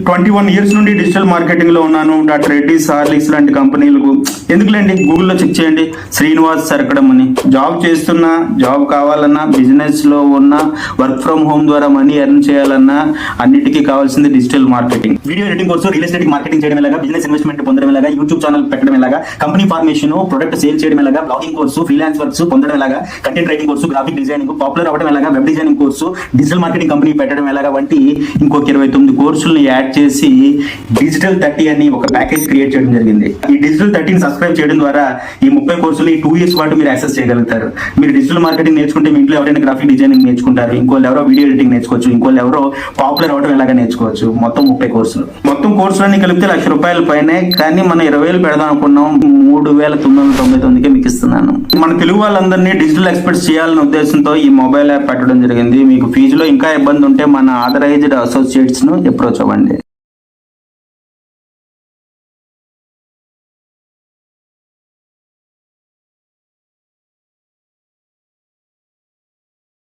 21 years నుండి digital marketing లో ఉన్నాను. డాక్టర్ రెడ్డిస్, హార్లిక్స్ లాంటి కంపెనీలకు ఎందుకులేండి, గూగుల్లో చెక్ చేయండి. శ్రీనివాస్ సరకడం అని జాబ్ చేస్తున్నా, జాబ్ కావాలన్నా, బిజినెస్ లో ఉన్న, వర్క్ ఫ్రమ్ హోమ్ ద్వారా మనీ ఎర్న్ చేయాలన్నా అన్నిటికీ కావాల్సింది digital marketing. Video editing course, real estate marketing చేయడం ఎలాగా, బిజినెస్ ఇన్వెస్ట్మెంట్ పొందడం ఎలాగా, యూట్యూబ్ ఛానల్ పెట్టడం ఎలాగా, కంపెనీ ఫార్మేషన్, ప్రొడక్ట్ సేల్ చేయడం ఎలాగా, బ్లాగింగ్ కోర్సు, ఫ్రీలాన్స్ వర్క్స్ పొందడం ఎలాగా, content writing course, graphic designing, popular అవ్వడం ఎలాగా, web designing course, digital marketing company పెట్టడం ఎలాగా వంటి ఇంకొక 29 కోర్సులను యాడ్ చేసి డిజిటల్ 30 అని ఒక ప్యాకేజ్ క్రియేట్ చేయడం జరిగింది. ఈ డిజిటల్ 30ని సబ్స్క్రైబ్ చేయడం ద్వారా ఈ 30 కోర్సులు ఈ 2 ఇయర్స్ పాటు మీరు యాక్సెస్ చేయగలుగుతారు. మీరు డిజిటల్ మార్కెటింగ్ నేర్చుకుంటే మీ ఇంట్లో ఎవరైనా గ్రాఫిక్ డిజైనింగ్ నేర్చుకుంటారు, ఇంకోళ్ళు ఎవరో వీడియో ఎడిటింగ్ నేర్చుకోవచ్చు, ఇంకోళ్ళు ఎవరో పాపులర్ అవడం ఎలాగా నేర్చుకోవచ్చు. మొత్తం 30 కోర్సులు. మొత్తం కోర్సులన్నీ కలిపితే ₹1,00,000 పైనే. కానీ మనం 20,000 పెడదాం అనుకున్నాం, 3,999కే మీకు ఇస్తున్నాను. మన తెలుగు వాళ్ళందరినీ డిజిటల్ ఎక్స్పర్ట్స్ చేయాలనే ఉద్దేశంతో ఈ మొబైల్ యాప్ పెట్టడం జరిగింది. మీకు ఫీజులో ఇంకా ఇబ్బంది ఉంటే మన ఆథరైజ్డ్ అసోసియేట్స్ ను అప్రోచ్ అవ్వండి.